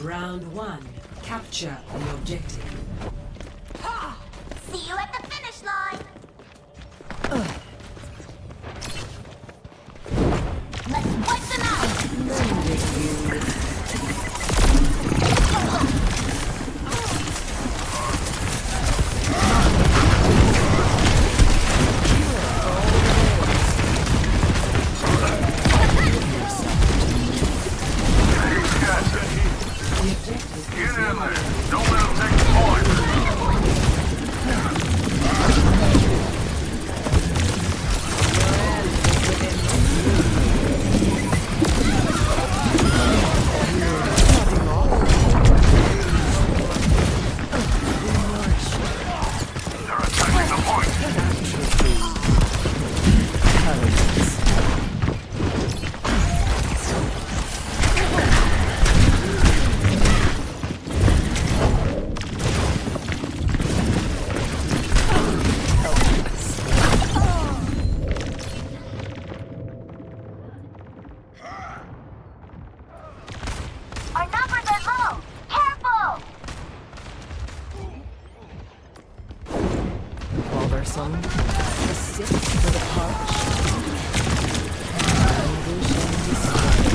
Round one. Capture the objective. See you at the finish line. Let's wipe them out. Get in there. Don't let them take the point. They're attacking the point. Our numbers are low. Careful. Bothersome. The sick for the parched. Anguish and despair.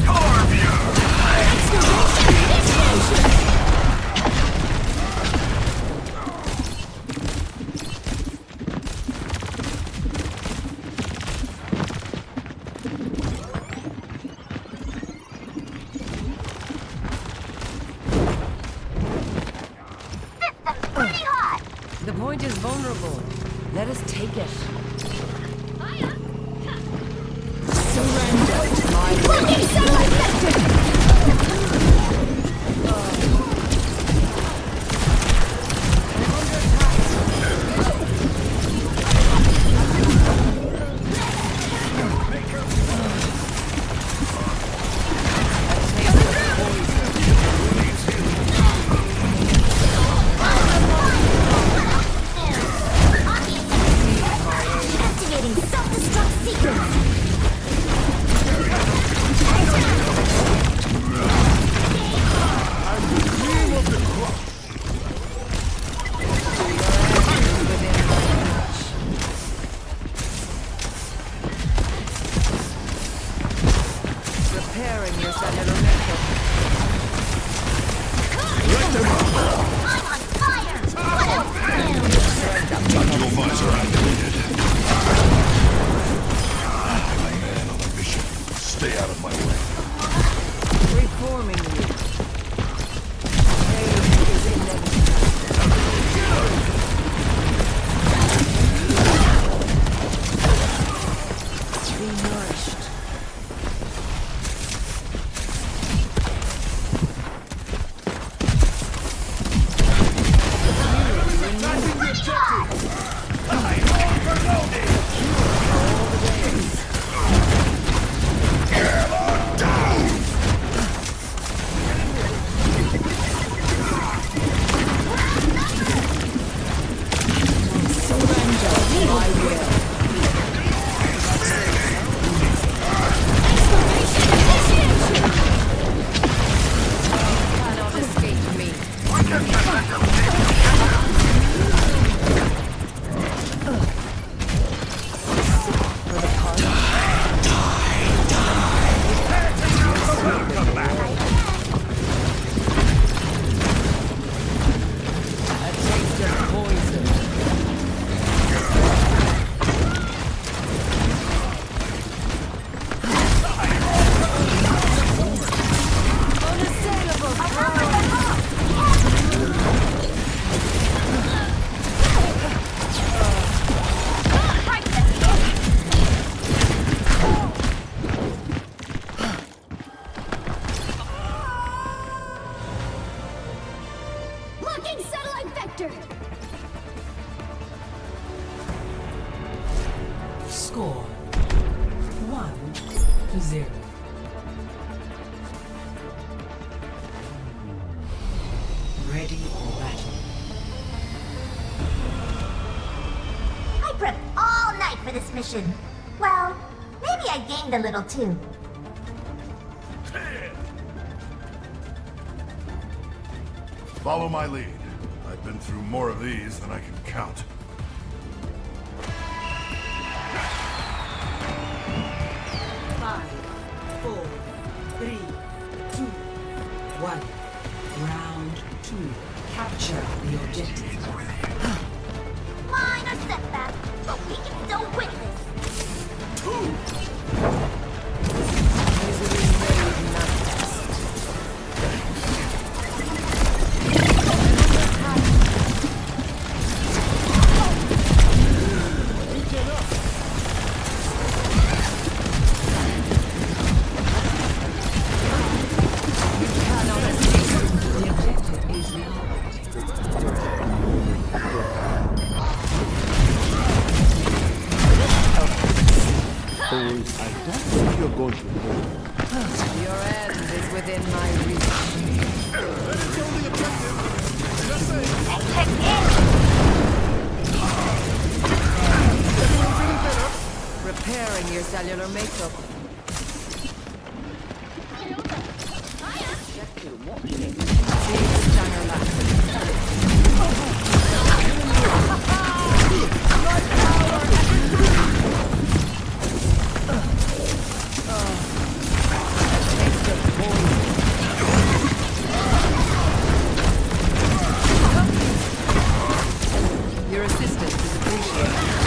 Carve you! System's pretty hot. The point is vulnerable. Let us take it. Surrender to my will. Looking so effective. Activating self-destruct sequence. Repairing your cellular network. I'm on fire. What else? Tactical visor activated. I'm a man on a mission. Stay out of my way. Reforming you. Pain is inevitable. Be nourished. Cannot escape me. For the party. A taste of poison. Unassailable throne. Looking satellite vector. Score 1-0. Ready for battle. I prepped all night for this mission. Well, maybe I gained a little too. Follow my lead. I've been through more of these than I can count. Five, four, three, two, one. Round two. Capture the objective. Minor setback, but we can still win this. Easily made manifest. The objective is locked. I don't think you're going to hold. Your end is within my reach. Repairing your cellular makeup. Scanner left. Taste of poison. Your assistance is appreciated.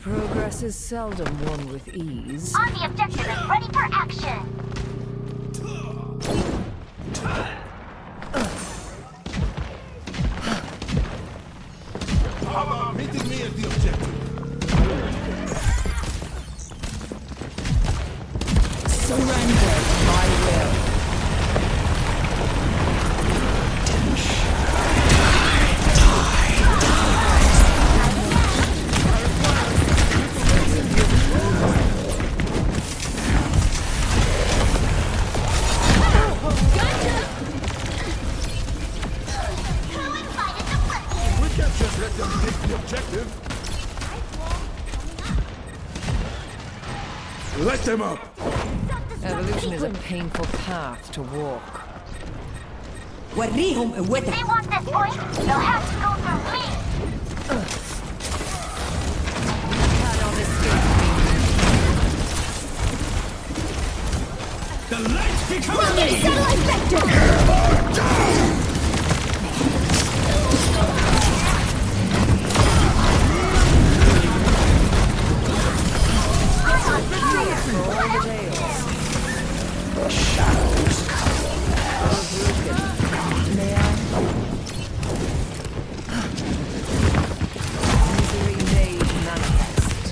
Progress is seldom won with ease. On the objective and ready for action. How about meeting me at the objective? Surrender to my will. We can't just let them take the objective. Let them up! Evolution is a painful path to walk. وريهم قوتك. They want this point, they'll have to go through me. Cannot escape me. The lights become Locking satellite vector! For all the tales. Shadows come. May I? Misery made manifest.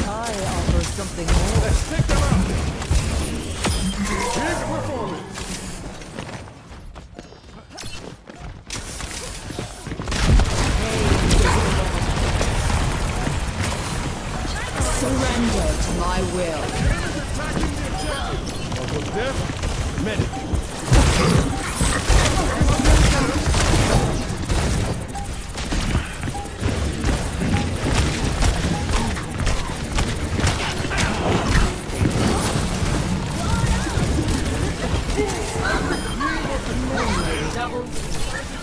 I offer something more. Let's take them out! Here's performance! Surrender to my will. Almost there? Medic.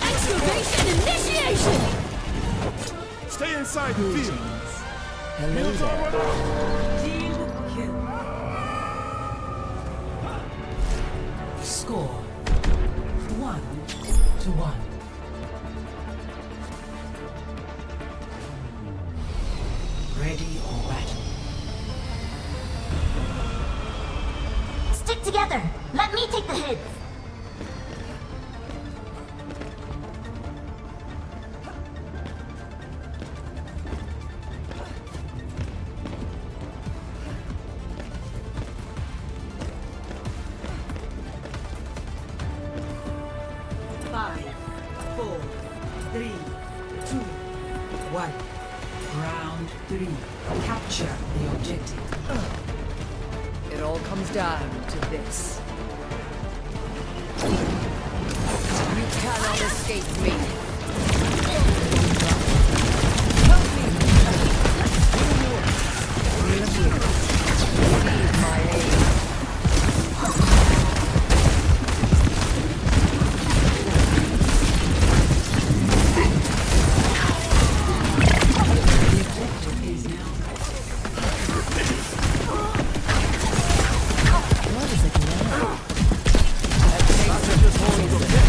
Excavation initiation! Stay inside the field. Hello there. Team kill. Score 1-1. Ready for battle. Stick together. Let me take the hits. Five, four, three, two, 1. Round 3. Capture the objective. It all comes down to this. You cannot escape me. Help me. Receive my aid. The objective is now. What is it now? That takes it to poison.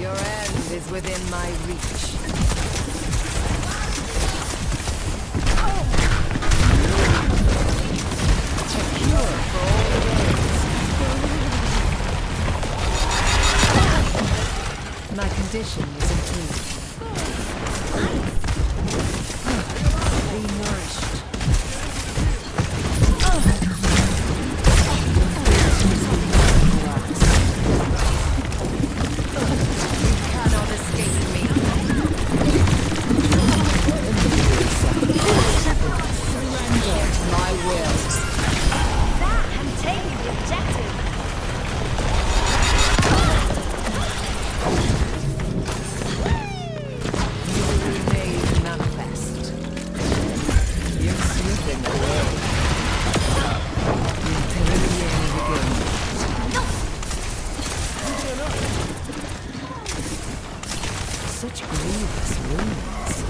Your end is within my reach. A cure for all days. My condition is improved. Be nourished. You cannot escape me. Surrender to my will. I'm taking the objective. You will be made manifest. You're slipping away. The Terrible begins. Such grievous wounds.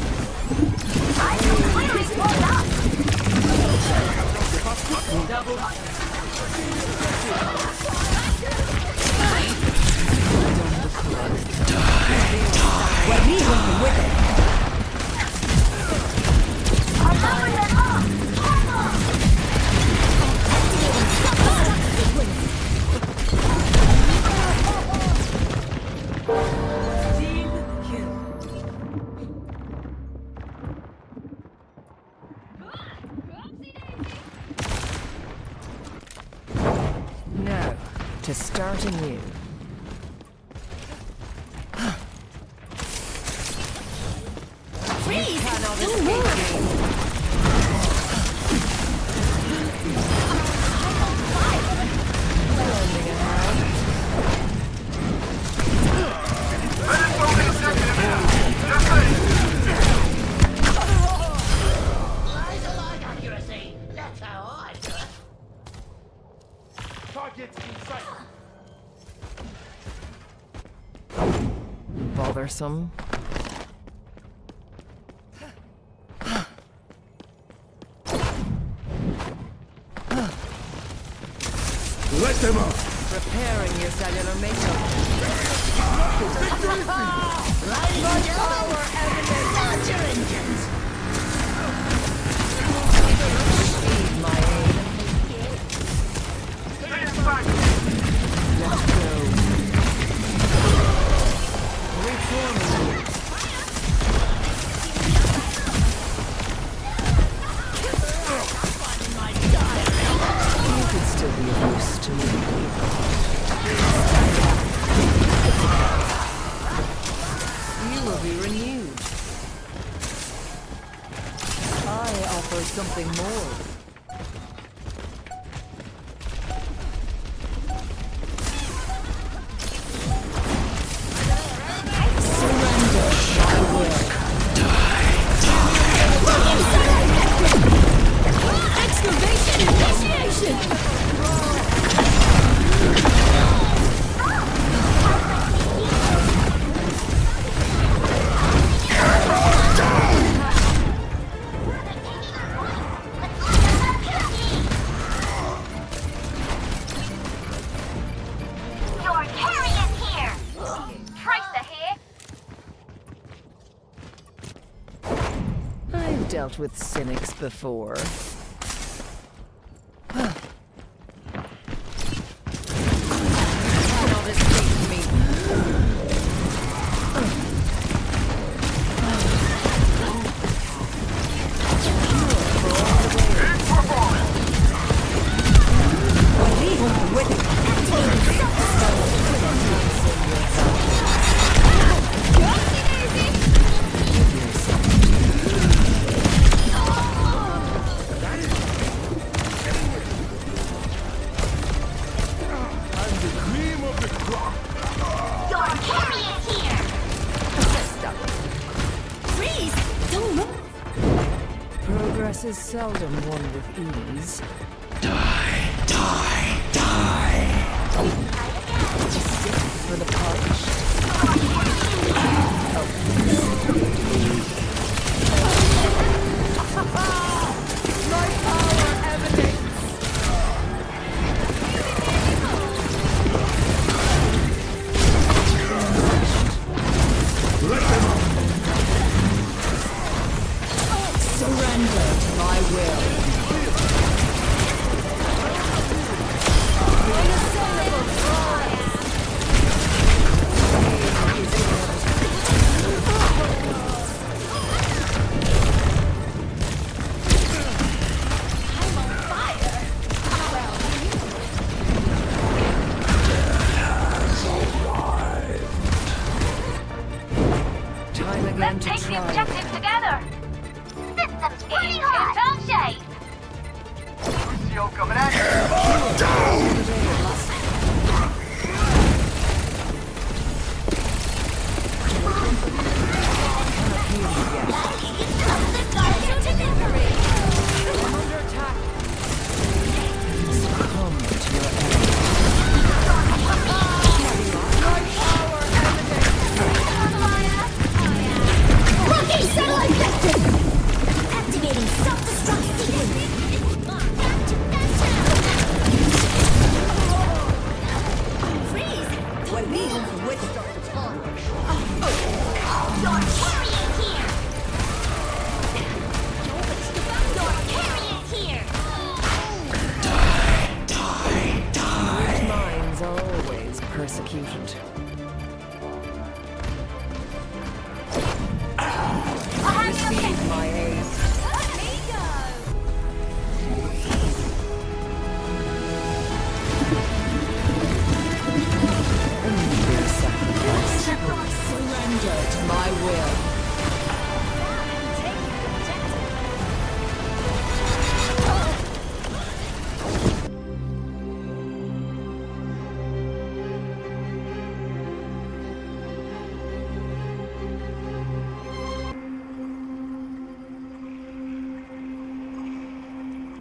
Team kill. Now, to start anew. Freeze! Cannot Don't escape move! me. Lending a hand. Targets in sight. Bothersome. Let them up! Preparing your cellular makeup. Speed my aim. Let's go. Reforming you. You could still be of use to me. You will be renewed. I offer something more. Surrender, I will. Excavation initiation! Your carrier's here! Tracer here! I've dealt with cynics before. Cannot escape me. Progress is seldom won with ease. Die, die, die. Stick for the punch. My power emanates. Surrender to my will. Unassailable prize. I'm on fire. Time again Let's to take the try. objective together. System's pretty In hot. tip-top shape. Lucio coming at you.